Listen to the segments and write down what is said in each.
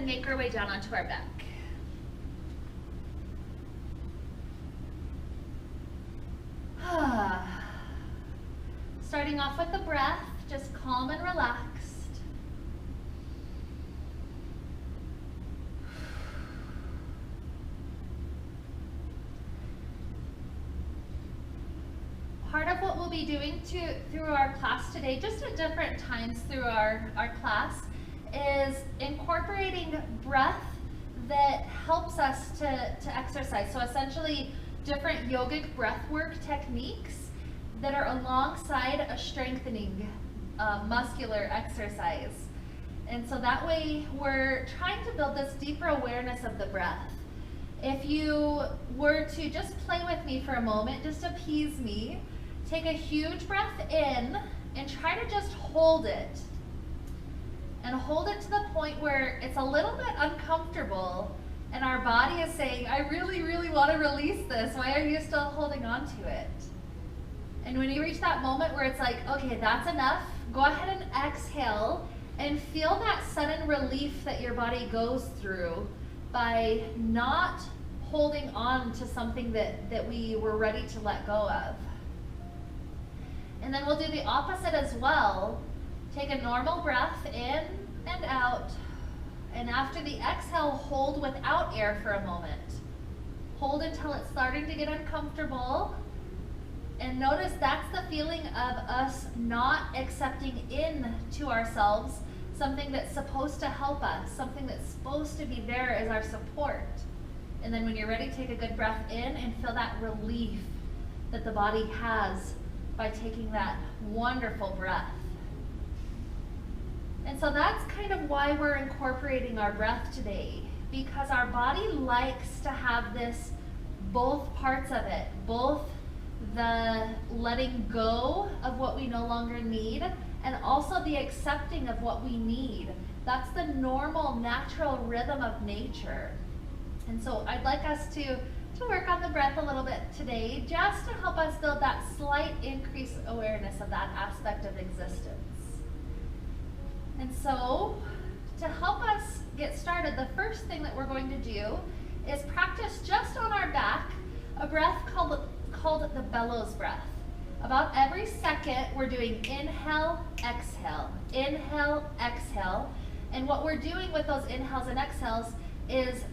and make our way down onto our back. Starting off with the breath, just calm and relaxed. Part of what we'll be doing through our class today, just at different times through our class, is incorporating breath that helps us to exercise. So essentially, different yogic breath work techniques that are alongside a strengthening muscular exercise. And so that way we're trying to build this deeper awareness of the breath. If you were to just play with me for a moment, just appease me, take a huge breath in and try to just hold it. And hold it to the point where it's a little bit uncomfortable and our body is saying, I really, really want to release this. Why are you still holding on to it? And when you reach that moment where it's like, okay, that's enough, go ahead and exhale and feel that sudden relief that your body goes through by not holding on to something that we were ready to let go of. And then we'll do the opposite as well. Take a normal breath in and out. And after the exhale, hold without air for a moment. Hold until it's starting to get uncomfortable. And notice that's the feeling of us not accepting in to ourselves something that's supposed to help us, something that's supposed to be there as our support. And then when you're ready, take a good breath in and feel that relief that the body has by taking that wonderful breath. And so that's kind of why we're incorporating our breath today, because our body likes to have this, both parts of it, both the letting go of what we no longer need and also the accepting of what we need. That's the normal, natural rhythm of nature. And so I'd like us to work on the breath a little bit today, just to help us build that slight increased awareness of that aspect of existence. And so, to help us get started, the first thing that we're going to do is practice just on our back a breath called the Bellows Breath. About every second, we're doing inhale, exhale, inhale, exhale. And what we're doing with those inhales and exhales is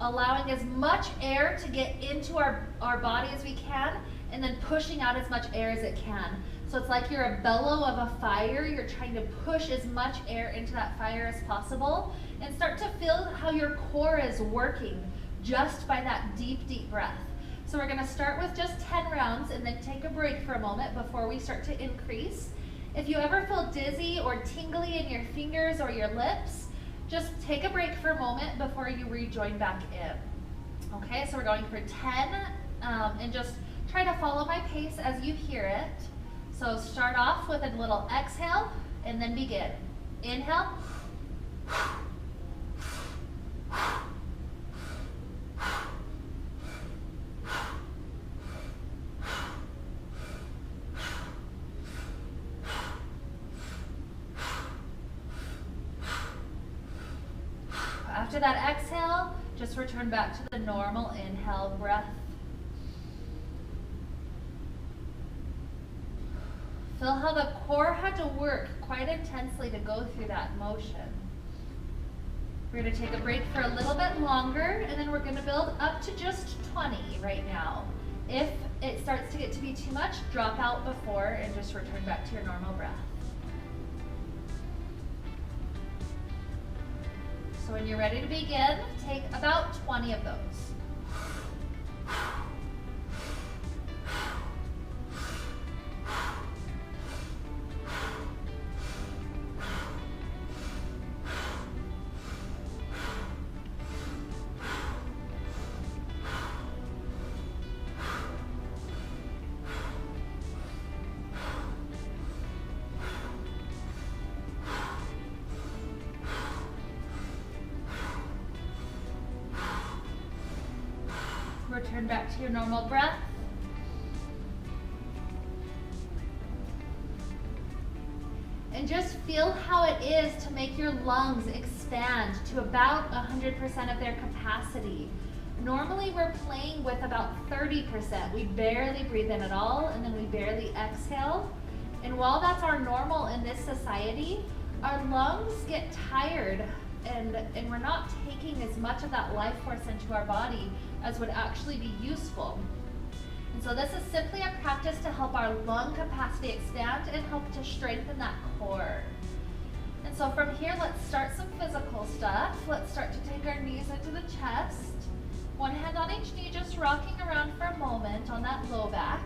allowing as much air to get into our body as we can, and then pushing out as much air as it can. So it's like you're a bellow of a fire. You're trying to push as much air into that fire as possible, and start to feel how your core is working just by that deep, deep breath. So we're gonna start with just 10 rounds and then take a break for a moment before we start to increase. If you ever feel dizzy or tingly in your fingers or your lips, just take a break for a moment before you rejoin back in. Okay, so we're going for 10, and just try to follow my pace as you hear it. So start off with a little exhale and then begin. Inhale. After that exhale, just return back to the normal inhale breath. Feel how the core had to work quite intensely to go through that motion. We're going to take a break for a little bit longer, and then we're going to build up to just 20 right now. If it starts to get to be too much, drop out before and just return back to your normal breath. So when you're ready to begin, take about 20 of those. Return back to your normal breath. And just feel how it is to make your lungs expand to about 100% of their capacity. Normally we're playing with about 30%. We barely breathe in at all, and then we barely exhale. And while that's our normal in this society, our lungs get tired and we're not taking as much of that life force into our body as would actually be useful. And so this is simply a practice to help our lung capacity expand and help to strengthen that core. And so from here, let's start some physical stuff. Let's start to take our knees into the chest. One hand on each knee, just rocking around for a moment on that low back.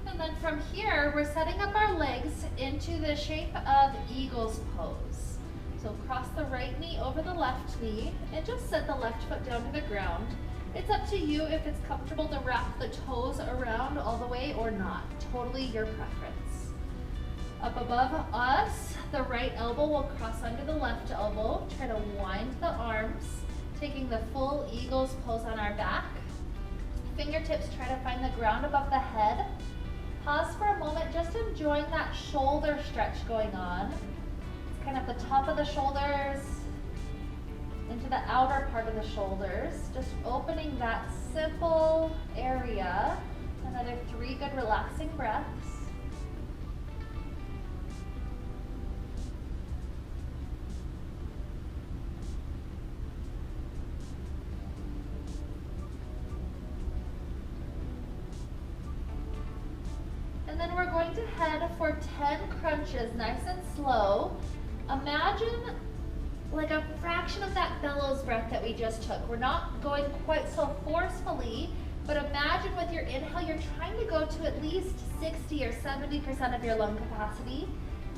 And then from here, we're setting up our legs into the shape of eagle's pose. So cross the right knee over the left knee and just set the left foot down to the ground. It's up to you if it's comfortable to wrap the toes around all the way or not. Totally your preference. Up above us, the right elbow will cross under the left elbow. Try to wind the arms, taking the full eagle's pose on our back. Fingertips try to find the ground above the head. Pause for a moment, just enjoying that shoulder stretch going on. It's kind of the top of the shoulders into the outer part of the shoulders. Just opening that simple area. Another 3 good relaxing breaths. And then we're going to head for 10 crunches, nice and slow. Imagine like a fraction of that bellows breath that we just took. We're not going quite so forcefully, but imagine with your inhale, you're trying to go to at least 60 or 70% of your lung capacity.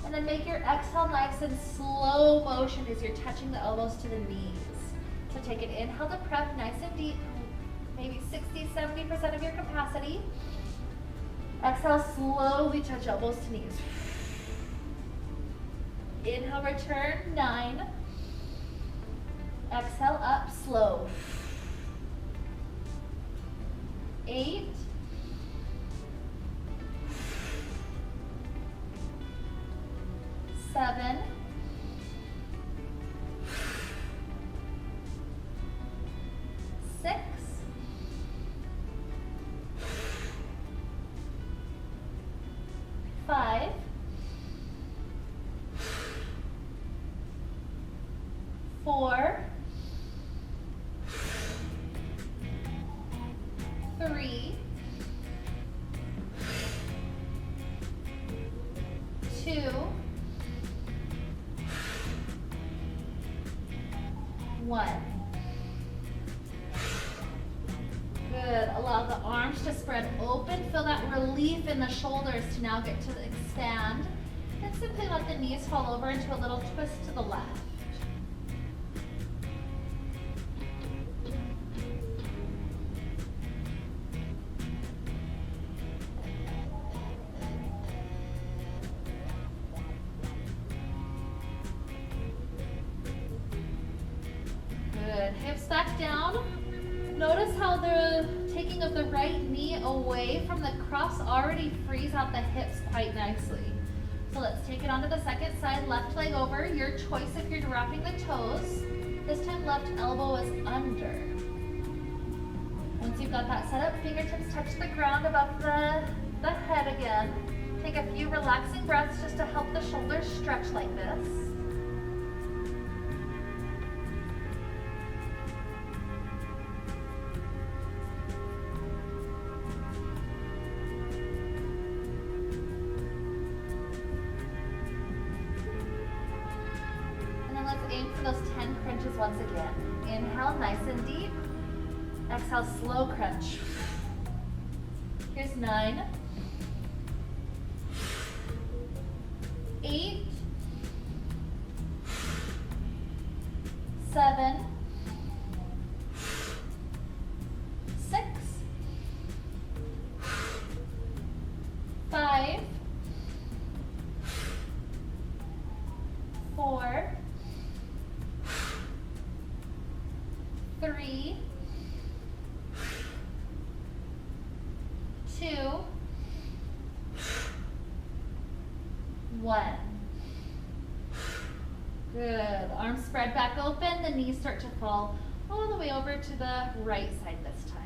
And then make your exhale nice and slow motion as you're touching the elbows to the knees. So take an inhale to prep, nice and deep, maybe 60, 70% of your capacity. Exhale, slowly touch elbows to knees. Inhale, return, 9. Exhale, up, slow. 8. 7. 6. 5. 4. 3. 2. 1. Good. Allow the arms to spread open. Feel that relief in the shoulders to now get to expand. And simply let the knees fall over into a little twist to the left. Good. Hips back down. Notice how the taking of the right knee away from the cross already frees out the hips quite nicely. So let's take it onto the second side, left leg over. Your choice if you're wrapping the toes. This time left elbow is under. Once you've got that set up, fingertips touch the ground above the head again. Take a few relaxing breaths just to help the shoulders stretch like this. Aim for those 10 crunches once again. Inhale, nice and deep. Exhale, slow crunch. Here's 9. 8. 7. 6. 5. 4. 3. 1. Good. Arms spread back open. The knees start to fall all the way over to the right side this time.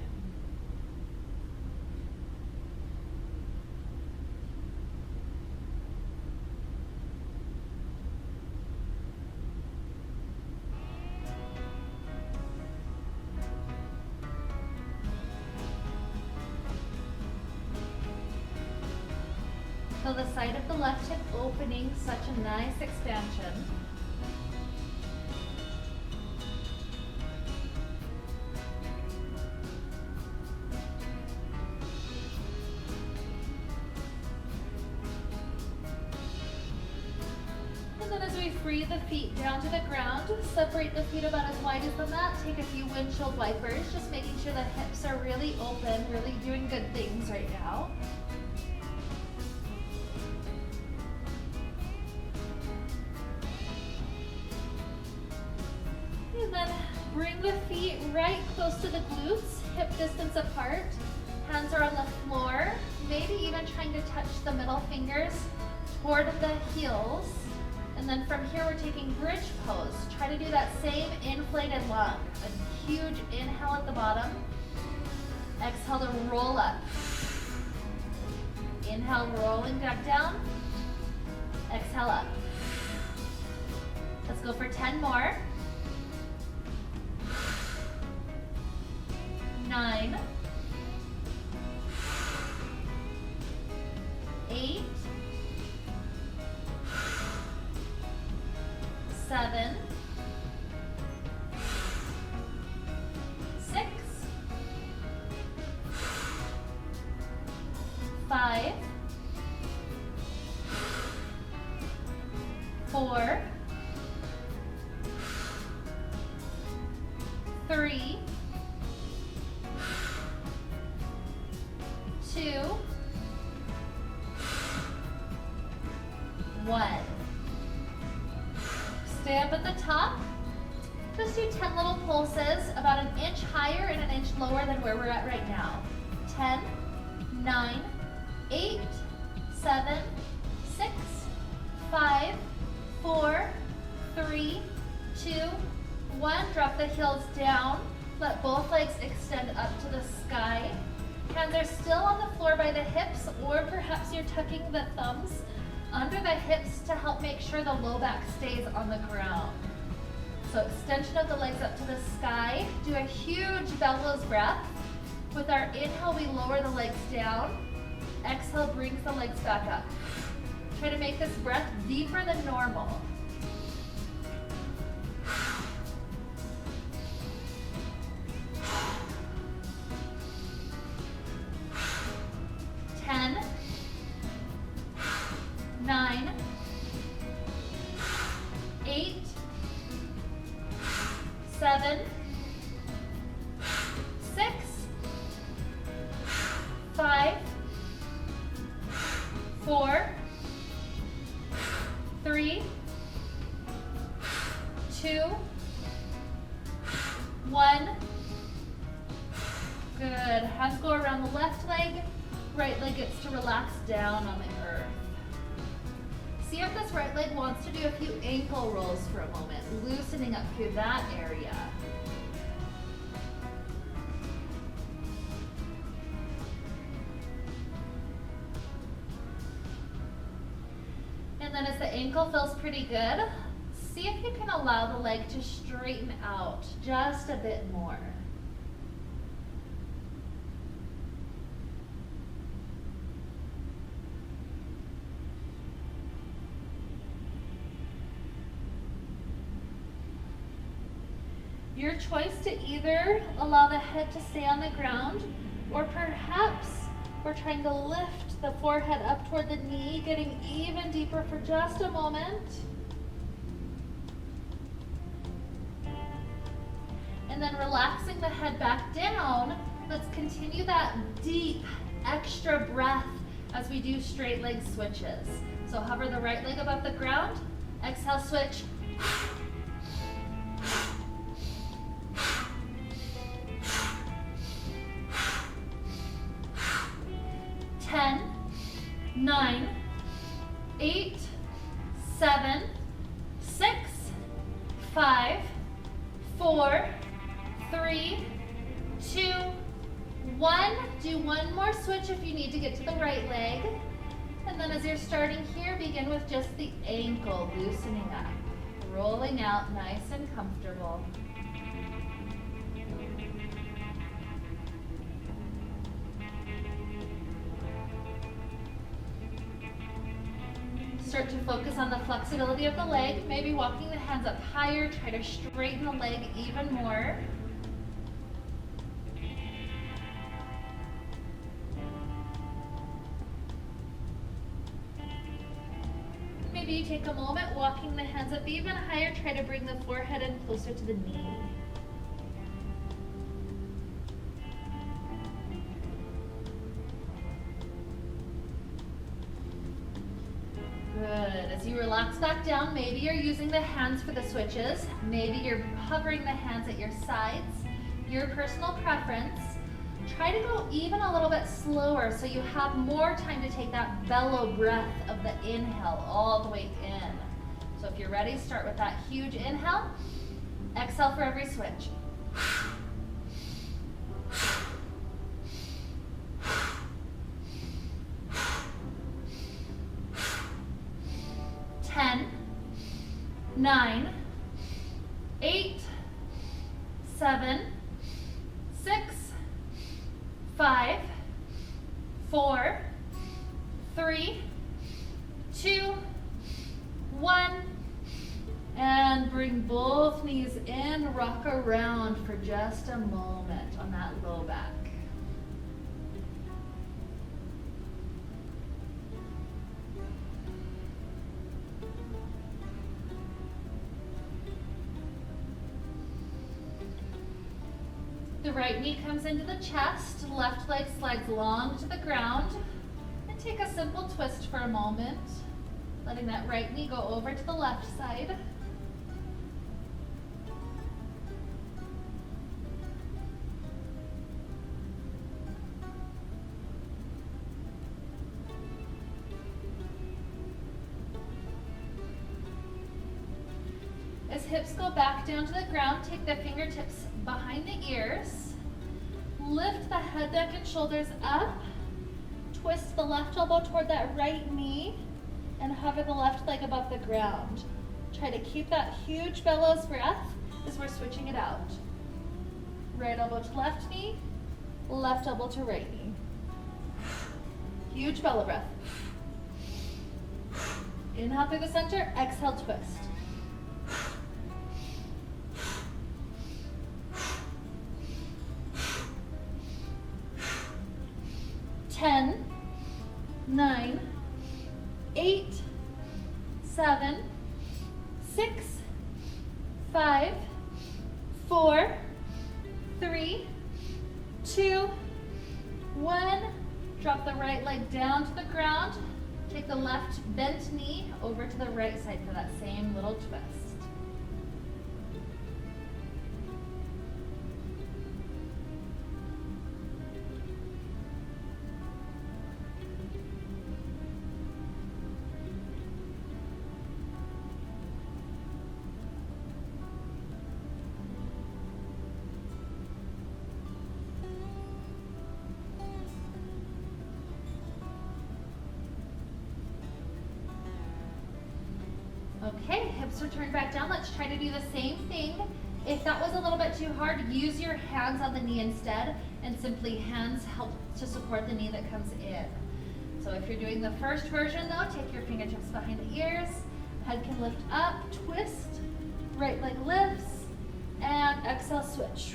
Feel the side of the left hip opening, such a nice expansion. And then as we free the feet down to the ground, separate the feet about as wide as the mat, take a few windshield wipers, just making sure the hips are really open, really doing good things right now. And then bring the feet right close to the glutes, hip distance apart. Hands are on the floor, maybe even trying to touch the middle fingers toward the heels. And then from here, we're taking bridge pose. Try to do that same inflated lung. A huge inhale at the bottom. Exhale to roll up. Inhale, rolling back down. Exhale up. Let's go for 10 more. 9, 8, 7, 6, 5, 4, 3, 2, 1. Stay up at the top. Just do 10 little pulses, about an inch higher and an inch lower than where we're at right now. 10, 9, 8, 7, 6, 5, 4, 3, 2, 1. Drop the heels down. Let both legs extend up to the sky. Hands are still on the floor by the hips, or perhaps you're tucking the thumbs under the hips to help make sure the low back stays on the ground. So extension of the legs up to the sky. Do a huge bellows breath. With our inhale, we lower the legs down. Exhale brings the legs back up. Try to make this breath deeper than normal. Ten, 9, 8, 7, 6, 5, 4, 3, 2, 1. Good. Hands go around the left leg. Right leg gets to relax down on the earth. See if this right leg wants to do a few ankle rolls for a moment, loosening up through that area. And then as the ankle feels pretty good, see if you can allow the leg to straighten out just a bit more. Your choice to either allow the head to stay on the ground, or perhaps we're trying to lift the forehead up toward the knee, getting even deeper for just a moment. And then relaxing the head back down, let's continue that deep extra breath as we do straight leg switches. So hover the right leg above the ground, exhale, switch. 10, 9, 8, 7, 6, 5, 4, 3, 2, 1. Do one more switch if you need to get to the right leg. And then as you're starting here, begin with just the ankle loosening up, rolling out nice and comfortable. Start to focus on the flexibility of the leg, maybe walking the hands up higher, try to straighten the leg even more. Maybe you take a moment, walking the hands up even higher, try to bring the forehead in closer to the knee. Good. As you relax back down, maybe you're using the hands for the switches. Maybe you're hovering the hands at your sides. Your personal preference. Try to go even a little bit slower so you have more time to take that bellow breath of the inhale all the way in. So if you're ready, start with that huge inhale. Exhale for every switch. 10, 9, 8, 7, 6, 5, 4, 3, 2, 1. And bring both knees in, rock around for just a moment on that low back. The right knee comes into the chest, left leg slides long to the ground, and take a simple twist for a moment, letting that right knee go over to the left side. As hips go back down to the ground, take the fingertips behind the ears. Lift the head, neck, and shoulders up. Twist the left elbow toward that right knee and hover the left leg above the ground. Try to keep that huge bellows breath as we're switching it out. Right elbow to left knee, left elbow to right knee. Huge bellow breath. Inhale through the center, exhale, twist. 10, 9, 8, 7, 6, 5, 4, 3, 2, 1. Drop the right leg down to the ground. Take the left bent knee over to the right side for that same little twist. Okay, hips return back down. Let's try to do the same thing. If that was a little bit too hard, use your hands on the knee instead, and simply hands help to support the knee that comes in. So if you're doing the first version though, take your fingertips behind the ears, head can lift up, twist, right leg lifts, and exhale, switch.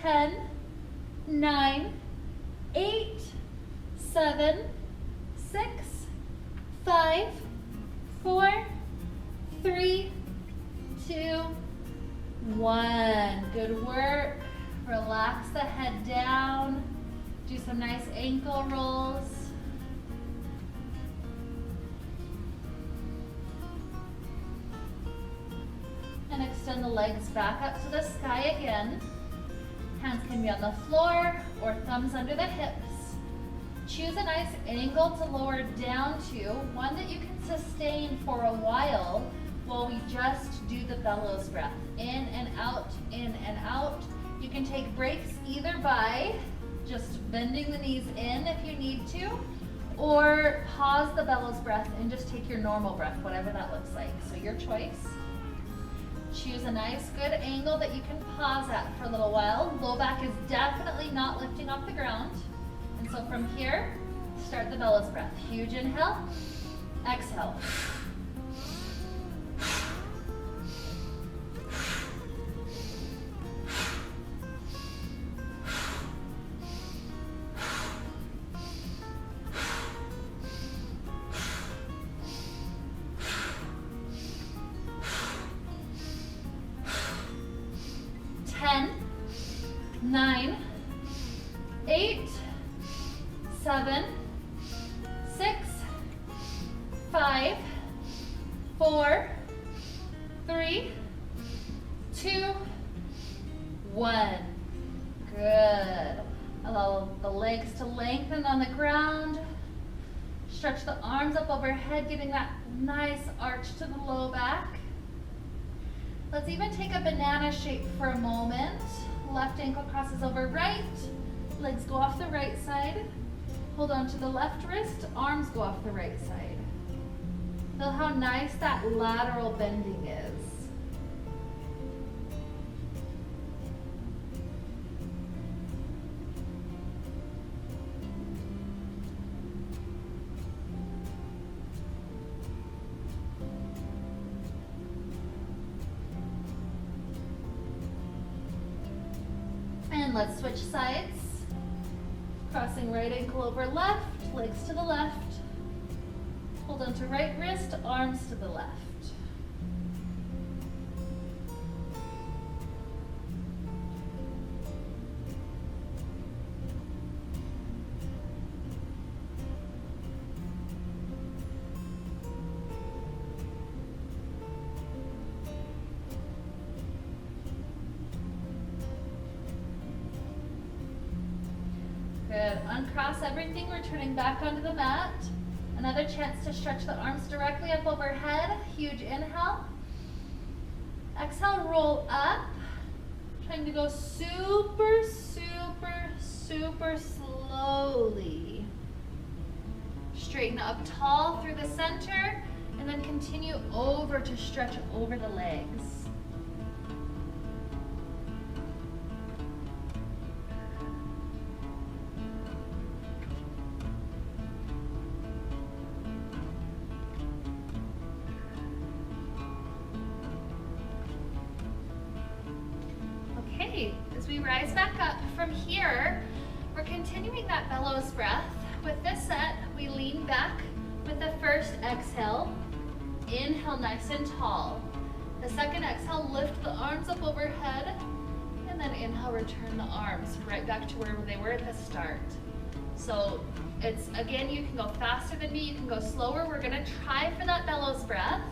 Ten, 9, 8, 7, 6, 5, 4, 3, 2, 1. Good work. Relax the head down. Do some nice ankle rolls. And extend the legs back up to the sky again. Hands can be on the floor or thumbs under the hips. Choose a nice angle to lower down to, one that you can sustain for a while we just do the bellows breath. In and out, in and out. You can take breaks either by just bending the knees in if you need to, or pause the bellows breath and just take your normal breath, whatever that looks like. So your choice. Choose a nice good angle that you can pause at for a little while. Low back is definitely not lifting off the ground. And so from here, start the bellows breath. Huge inhale, exhale. Nine, 8, 7, 6, 5, 4, 3, 2, 1. Good. Allow the legs to lengthen on the ground. Stretch the arms up overhead, getting that nice arch to the low back. Let's even take a banana shape for a moment. Left ankle crosses over right, legs go off the right side. Hold on to the left wrist, arms go off the right side. Feel how nice that lateral bending is. And let's switch sides. Crossing right ankle over left, legs to the left. Hold on to right wrist, arms to the left. Good. Uncross everything, returning back onto the mat. Another chance to stretch the arms directly up overhead. Huge inhale. Exhale, roll up. Trying to go super, super, super slowly. Straighten up tall through the center, and then continue over to stretch over the legs. As we rise back up from here, we're continuing that bellows breath. With this set, we lean back with the first exhale. Inhale nice and tall. The second exhale, lift the arms up overhead, and then inhale, return the arms right back to where they were at the start. So it's, again, you can go faster than me, you can go slower. We're gonna try for that bellows breath.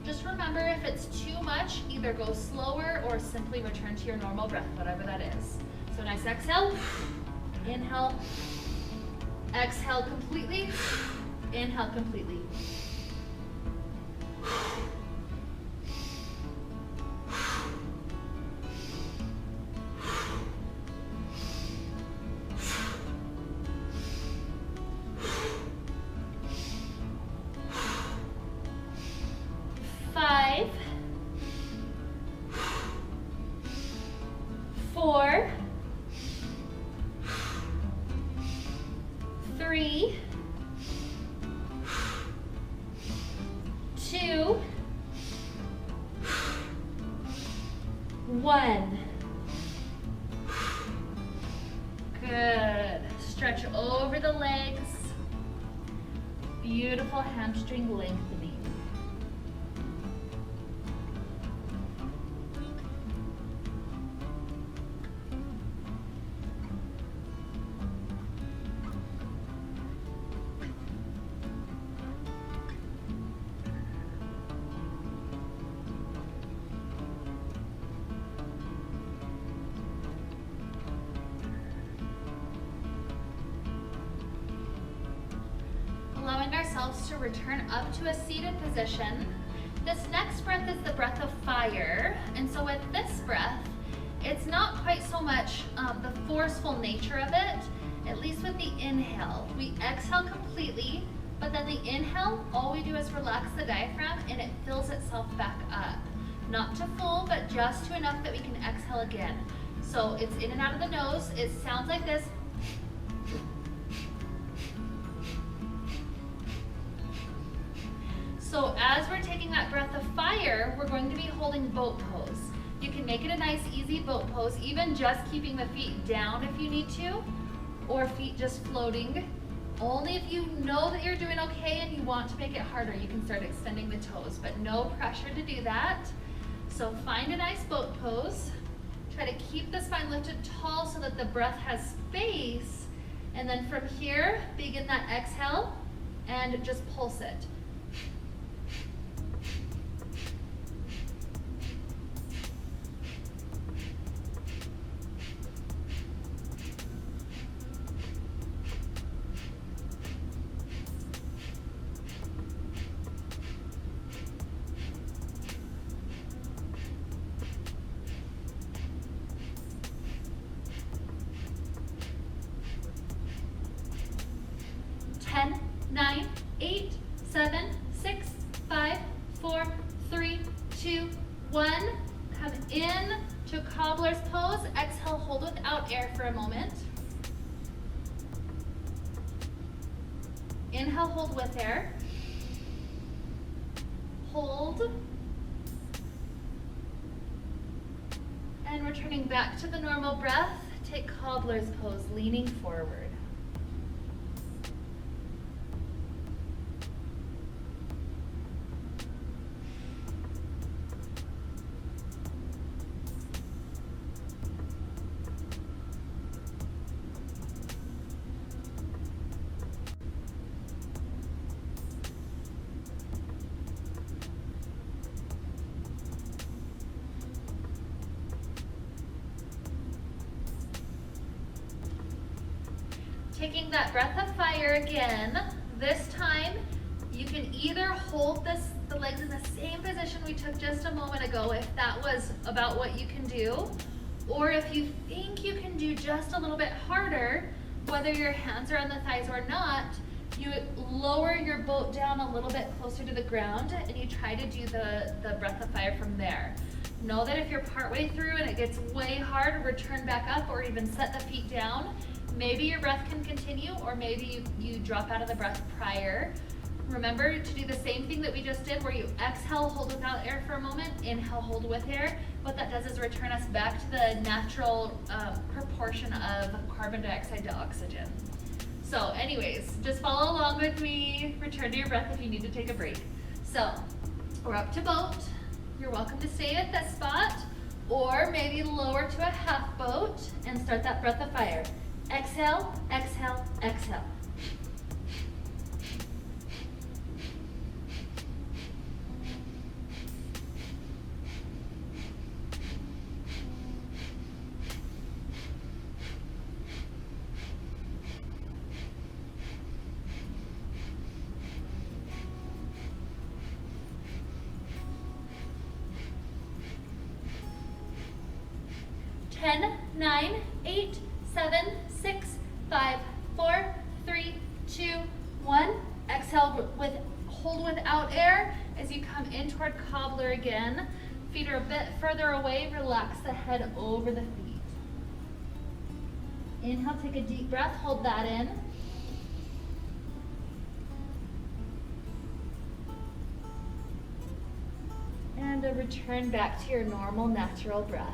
Just remember, if it's too much, either go slower or simply return to your normal breath, whatever that is. So nice exhale, inhale, exhale completely, inhale completely. One. Good. Stretch over the legs. Beautiful hamstring lengthening. ourselves to return up to a seated position. This next breath is the breath of fire. And so with this breath, it's not quite so much the forceful nature of it, at least with the inhale. We exhale completely, but then the inhale, all we do is relax the diaphragm and it fills itself back up. Not to full, but just to enough that we can exhale again. So it's in and out of the nose. It sounds like this. So as we're taking that breath of fire, we're going to be holding boat pose. You can make it a nice, easy boat pose, even just keeping the feet down if you need to, or feet just floating. Only if you know that you're doing okay and you want to make it harder, you can start extending the toes, but no pressure to do that. So find a nice boat pose. Try to keep the spine lifted tall so that the breath has space. And then from here, begin that exhale and just pulse it. Ten, 9, 8, 7, 6, 5, 4, 3, 2, 1. Come in to cobbler's pose. Exhale, hold without air for a moment. Inhale, hold with air. Hold. And returning back to the normal breath, take cobbler's pose, leaning forward. Taking that breath of fire again, this time you can either hold the legs in the same position we took just a moment ago if that was about what you can do, or if you think you can do just a little bit harder, whether your hands are on the thighs or not, you lower your boat down a little bit closer to the ground and you try to do the breath of fire from there. Know that if you're partway through and it gets way hard, return back up or even set the feet down. Maybe your breath can continue, or maybe you drop out of the breath prior. Remember to do the same thing that we just did, where you exhale, hold without air for a moment, inhale, hold with air. What that does is return us back to the natural proportion of carbon dioxide to oxygen. So anyways, just follow along with me. Return to your breath if you need to take a break. So we're up to boat. You're welcome to stay at this spot, or maybe lower to a half boat and start that breath of fire. Exhale, exhale, exhale. Ten, 9, 8, 7, 6, 5, 4, 3, 2, 1. Exhale hold without air as you come in toward cobbler again. Feet are a bit further away. Relax the head over the feet. Inhale, take a deep breath. Hold that in. And a return back to your normal, natural breath.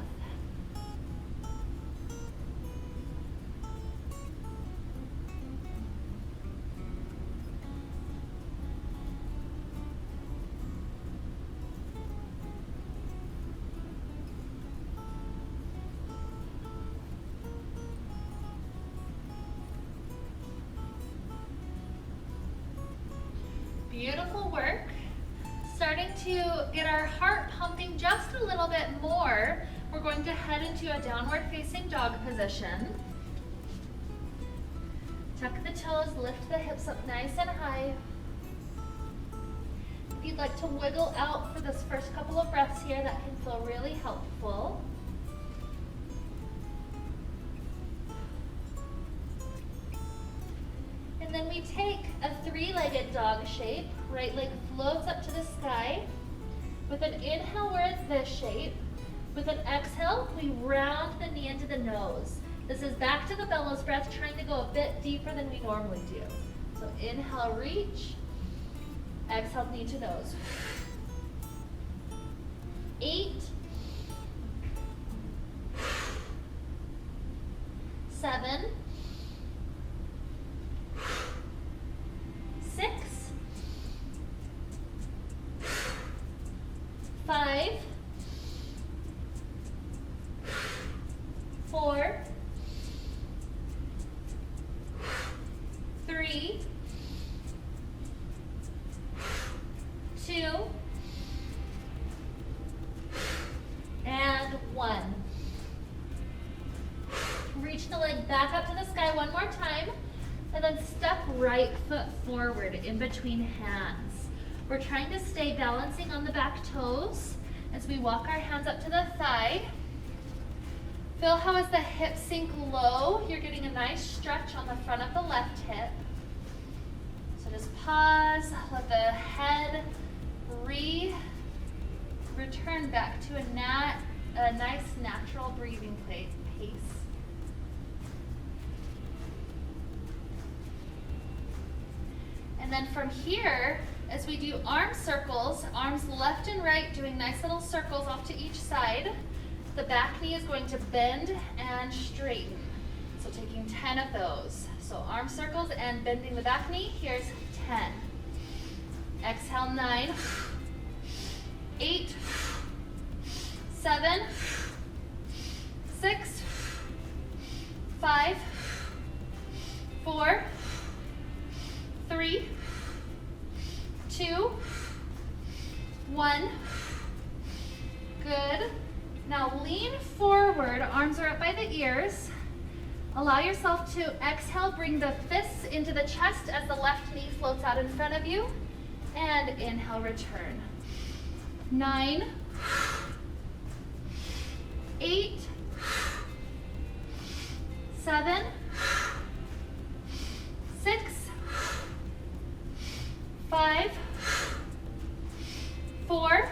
Beautiful work. Starting to get our heart pumping just a little bit more, we're going to head into a downward facing dog position. Tuck the toes, lift the hips up nice and high. If you'd like to wiggle out for this first couple of breaths here, that can feel really helpful. And then we take a three-legged dog shape. Right leg floats up to the sky. With an inhale, we're in this shape. With an exhale, we round the knee into the nose. This is back to the bellows breath, trying to go a bit deeper than we normally do. So inhale, reach. Exhale, knee to nose. 8, 7, 6, 5, 4, 3, 2, and 1. Reach the leg back up to the sky one more time, and then step right foot forward in between hands. We're trying to stay balancing on the back toes as we walk our hands up to the thigh. Feel how as the hips sink low, you're getting a nice stretch on the front of the left hip. So just pause, let the head return back to a nice natural breathing pace. And then from here, as we do arm circles, arms left and right, doing nice little circles off to each side, the back knee is going to bend and straighten. So taking 10 of those. So arm circles and bending the back knee. Here's 10. Exhale, 9, 8, 7, 6, 5, 4, 3, 2, 1. Good. Now lean forward, arms are up by the ears. Allow yourself to exhale, bring the fists into the chest as the left knee floats out in front of you. And inhale, return. 9, 8, 7, 6, 5, 4,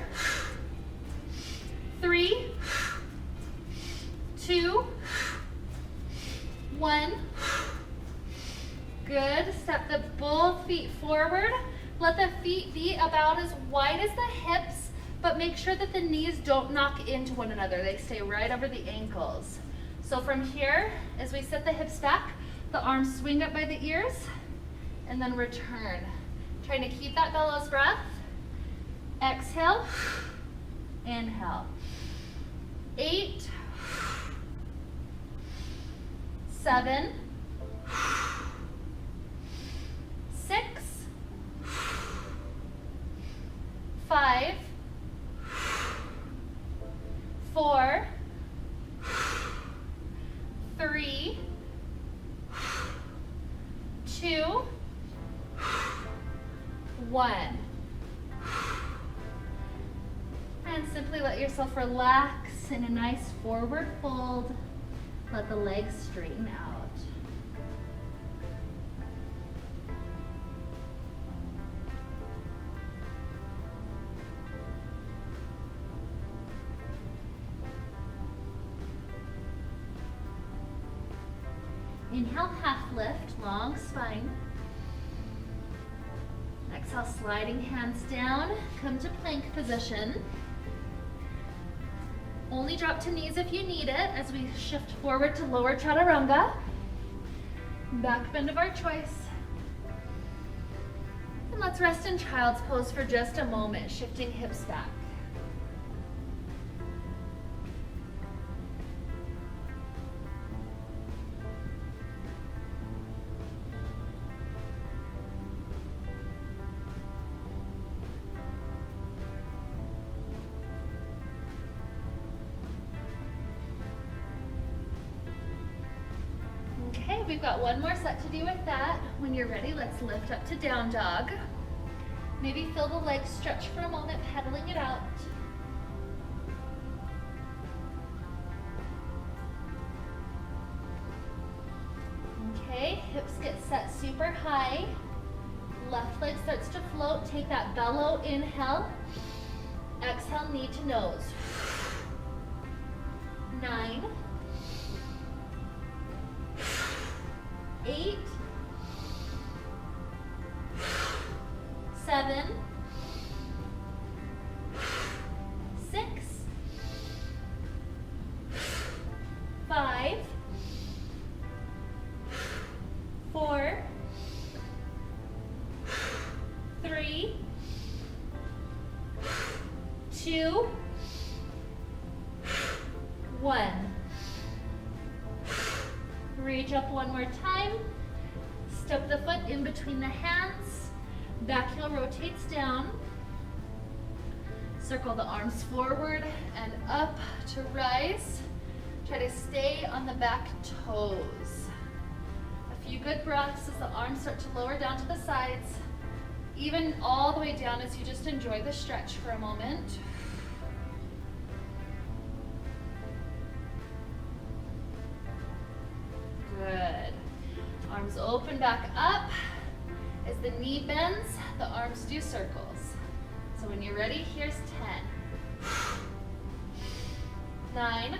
3, 2, 1. Good. Step the both feet forward. Let the feet be about as wide as the hips, but make sure that the knees don't knock into one another. They stay right over the ankles. So from here, as we set the hips back, the arms swing up by the ears, and then return. Trying to keep that bellows breath. Exhale, inhale. 8, 7, 6, 5, 4, 3, 2, 1. And simply let yourself relax in a nice forward fold. Let the legs straighten out. Inhale, half lift, long spine. Exhale, sliding hands down, come to plank position. Only drop to knees if you need it as we shift forward to lower chaturanga. Back bend of our choice. And let's rest in child's pose for just a moment, shifting hips back. We've got one more set to do with that. When you're ready, let's lift up to down dog. Maybe feel the legs stretch for a moment, pedaling it out. Okay, hips get set super high. Left leg starts to float. Take that bellow inhale. Exhale, knee to nose. 9, 8, 7, 6, 5, 4, 3, 2, 1. Reach up one more time. Step the foot in between the hands. Back heel rotates down. Circle the arms forward and up to rise. Try to stay on the back toes. A few good breaths as the arms start to lower down to the sides. Even all the way down as you just enjoy the stretch for a moment. Good. Arms open back up. As the knee bends, the arms do circles. So when you're ready, here's 10, 9,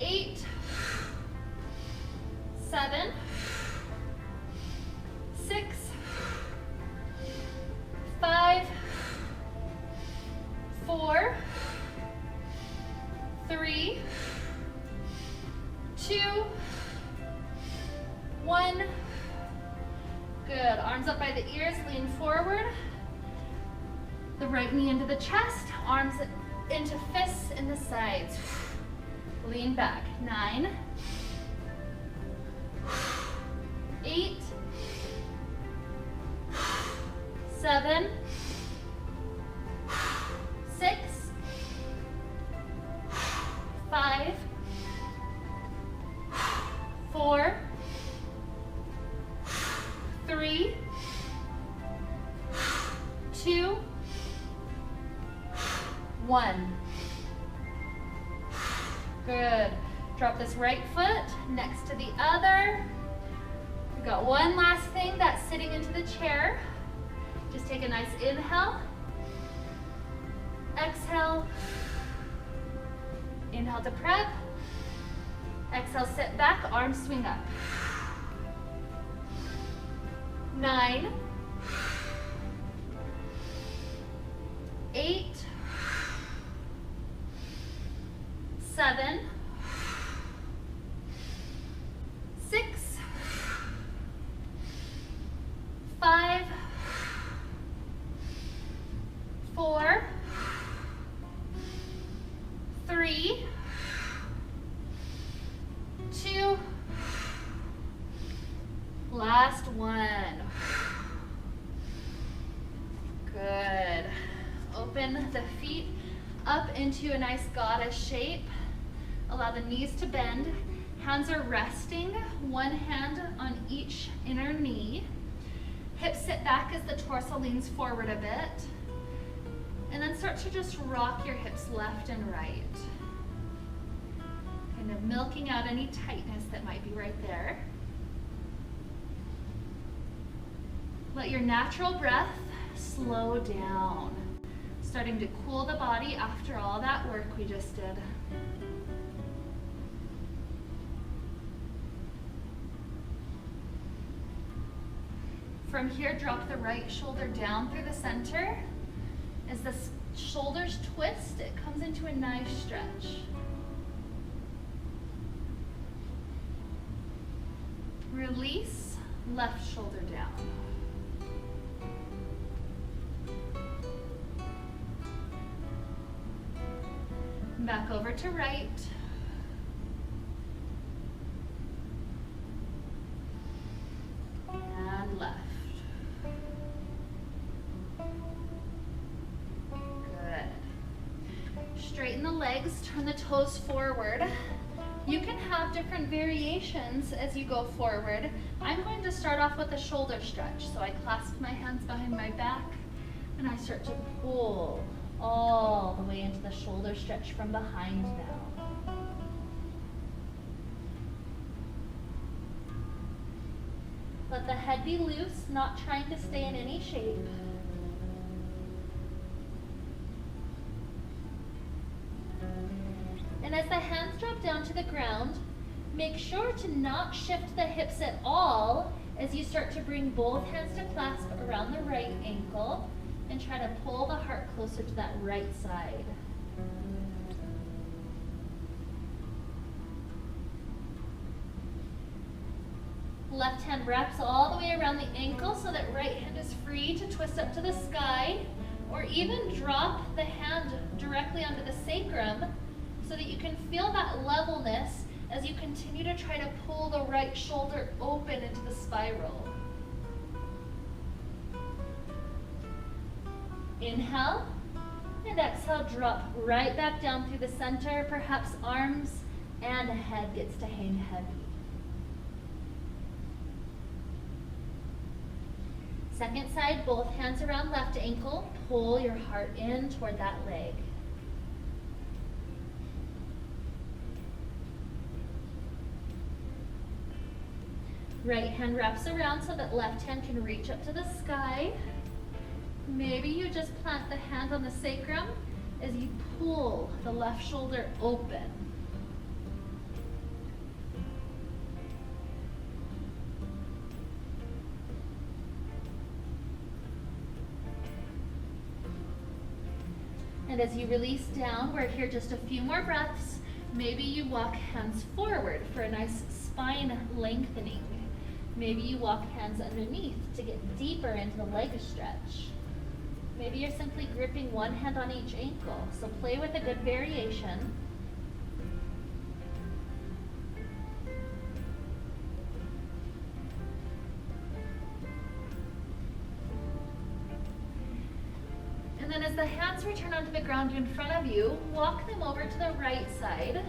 8, 7, 6, 5, 4, 3, 2, 1. Good. Arms up by the ears, lean forward. The right knee into the chest, arms into fists in the sides. Lean back. 9, 8, 7, 6, 5, 4, 3, 2, 1. Good. Drop this right foot next to the other. We've got one last thing, that's sitting into the chair. Just take a nice inhale. Exhale. Inhale to prep. Exhale, sit back, arms swing up. 9, 8, 7, 6, 5, 4, 3, 2, last one. Good. Open the feet up into a nice goddess shape. Allow the knees to bend. Hands are resting, one hand on each inner knee. Hips sit back as the torso leans forward a bit. And then start to just rock your hips left and right. Kind of milking out any tightness that might be right there. Let your natural breath slow down. Starting to cool the body after all that work we just did. From here, drop the right shoulder down through the center. As the shoulders twist, it comes into a nice stretch. Release, left shoulder down. Back over to right. And left. Good. Straighten the legs, turn the toes forward. You can have different variations as you go forward. I'm going to start off with a shoulder stretch. So I clasp my hands behind my back and I start to pull all the way into the shoulder stretch from behind now. Let the head be loose, not trying to stay in any shape. And as the hands drop down to the ground, make sure to not shift the hips at all as you start to bring both hands to clasp around the right ankle and try to pull the heart closer to that right side. Left hand wraps all the way around the ankle so that right hand is free to twist up to the sky, or even drop the hand directly onto the sacrum so that you can feel that levelness as you continue to try to pull the right shoulder open into the spiral. Inhale, and exhale, drop right back down through the center. Perhaps arms and head gets to hang heavy. Second side, both hands around left ankle. Pull your heart in toward that leg. Right hand wraps around so that left hand can reach up to the sky. Maybe you just plant the hand on the sacrum as you pull the left shoulder open. And as you release down, we're here just a few more breaths. Maybe you walk hands forward for a nice spine lengthening. Maybe you walk hands underneath to get deeper into the leg stretch. Maybe you're simply gripping one hand on each ankle, so play with a good variation. And then as the hands return onto the ground in front of you, walk them over to the right side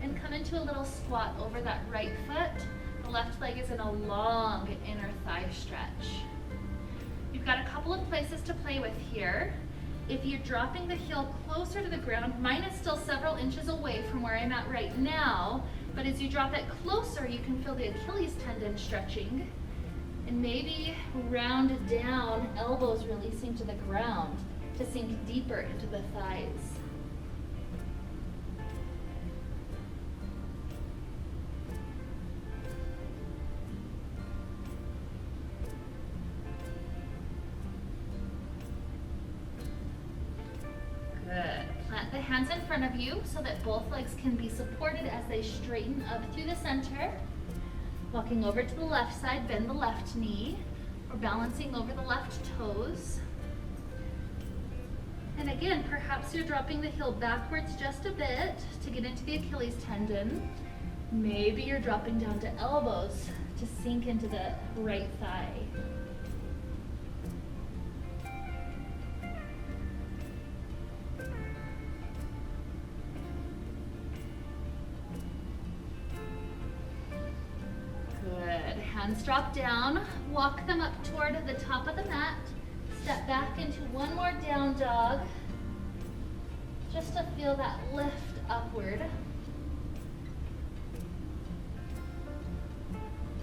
and come into a little squat over that right foot. The left leg is in a long inner thigh stretch. You've got a couple of places to play with here. If you're dropping the heel closer to the ground, mine is still several inches away from where I'm at right now, but as you drop it closer, you can feel the Achilles tendon stretching. And maybe round down, elbows releasing to the ground to sink deeper into the thighs. Good. Plant the hands in front of you so that both legs can be supported as they straighten up through the center. Walking over to the left side, bend the left knee, or balancing over the left toes. And again, perhaps you're dropping the heel backwards just a bit to get into the Achilles tendon. Maybe you're dropping down to elbows to sink into the right thigh. Good. Hands drop down. Walk them up toward the top of the mat. Step back into one more down dog, just to feel that lift upward.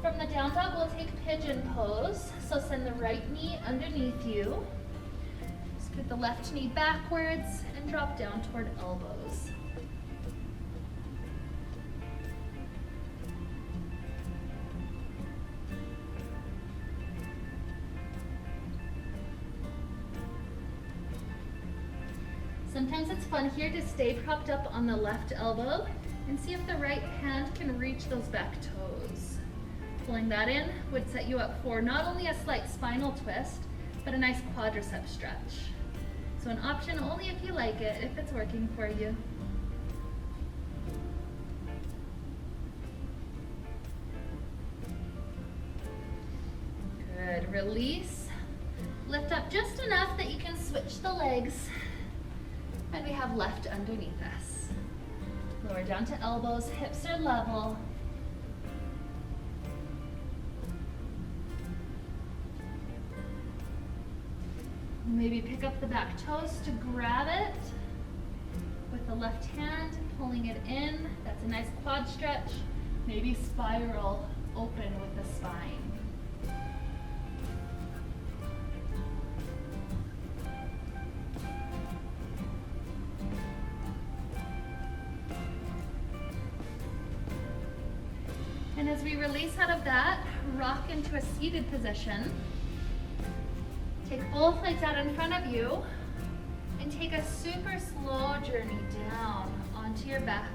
From the down dog, we'll take pigeon pose. So send the right knee underneath you. Scoot the left knee backwards and drop down toward elbows. Sometimes it's fun here to stay propped up on the left elbow and see if the right hand can reach those back toes. Pulling that in would set you up for not only a slight spinal twist, but a nice quadricep stretch. So an option only if you like it, if it's working for you. Good, release. Lift up just enough that you can switch the legs. And we have left underneath us. Lower Lower down to elbows, hips are level. Maybe pick up the back toes to grab it with the left hand, pulling it in. That's a nice quad stretch. Maybe spiral open with the spine. And as we release out of that, rock into a seated position. Take both legs out in front of you and take a super slow journey down onto your back.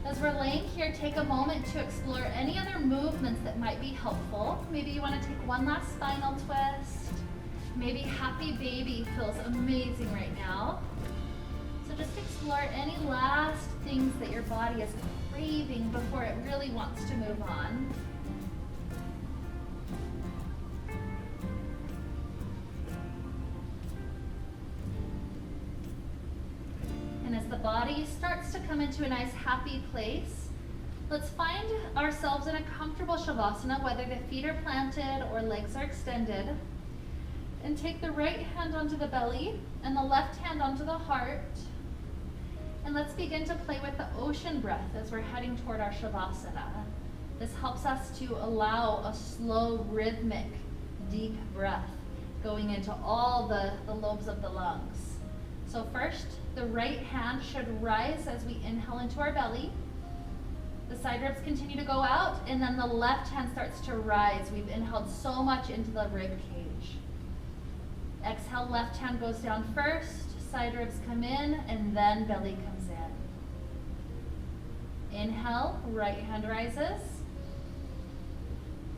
As we're laying here, take a moment to explore any other movements that might be helpful. Maybe you want to take one last spinal twist. Maybe happy baby feels amazing right now. So just explore any last things that your body is craving before it really wants to move on. And as the body starts to come into a nice happy place, let's find ourselves in a comfortable shavasana, whether the feet are planted or legs are extended. And take the right hand onto the belly and the left hand onto the heart. And let's begin to play with the ocean breath as we're heading toward our shavasana. This helps us to allow a slow, rhythmic, deep breath going into all the lobes of the lungs. So first, the right hand should rise as we inhale into our belly. The side ribs continue to go out, and then the left hand starts to rise. We've inhaled so much into the rib cage. Exhale, left hand goes down first, side ribs come in, and then belly comes in. Inhale, right hand rises,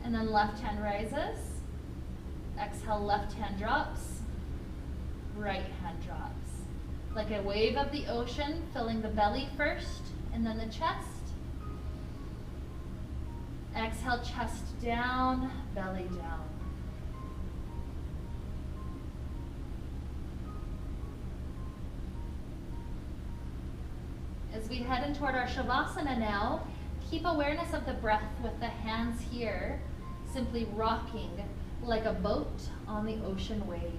and then left hand rises. Exhale, left hand drops, right hand drops. Like a wave of the ocean, filling the belly first, and then the chest. Exhale, chest down, belly down. As we head in toward our shavasana now, keep awareness of the breath with the hands here, simply rocking like a boat on the ocean waves.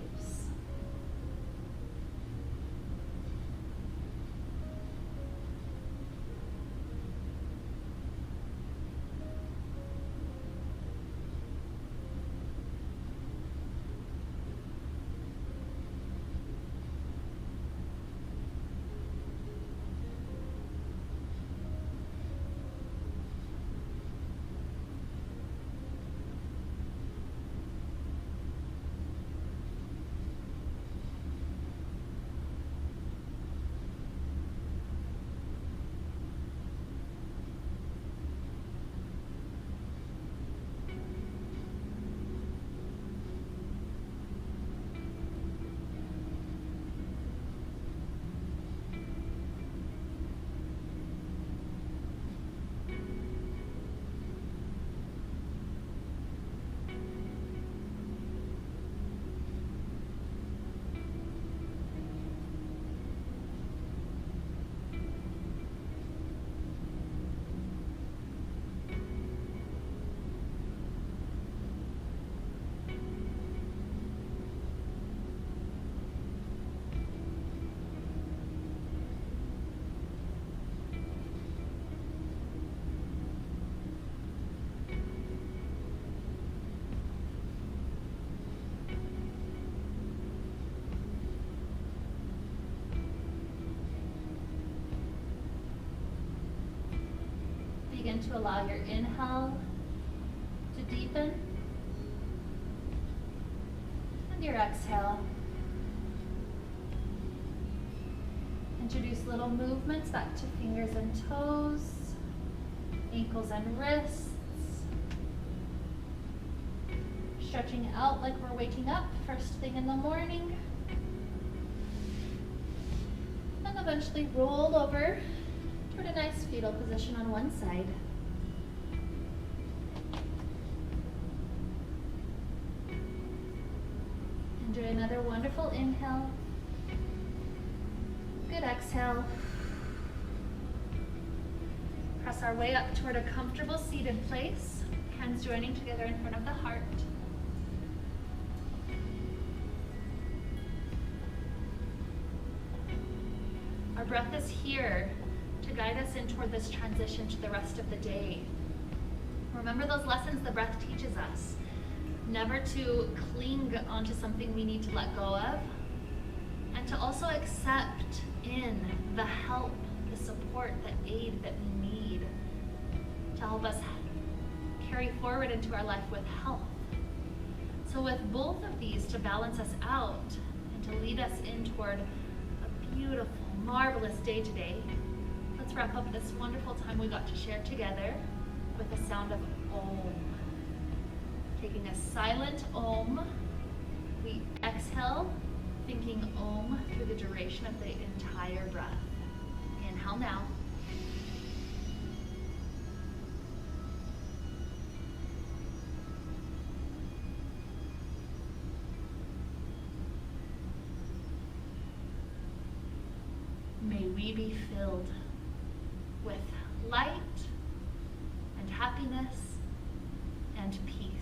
Begin to allow your inhale to deepen and your exhale. Introduce little movements back to fingers and toes, ankles and wrists. Stretching out like we're waking up first thing in the morning. And eventually roll over toward a nice fetal position on one side. Do another wonderful inhale. Good exhale. Press our way up toward a comfortable seated place. Hands joining together in front of the heart. Our breath is here to guide us in toward this transition to the rest of the day. Remember those lessons the breath teaches us. Never to cling onto something we need to let go of, and to also accept in the help, the support, the aid that we need to help us carry forward into our life with health. So with both of these to balance us out and to lead us in toward a beautiful, marvelous day today, let's wrap up this wonderful time we got to share together with the sound of Om. Taking a silent Om, we exhale, thinking Om through the duration of the entire breath. Inhale now. May we be filled with light and happiness and peace.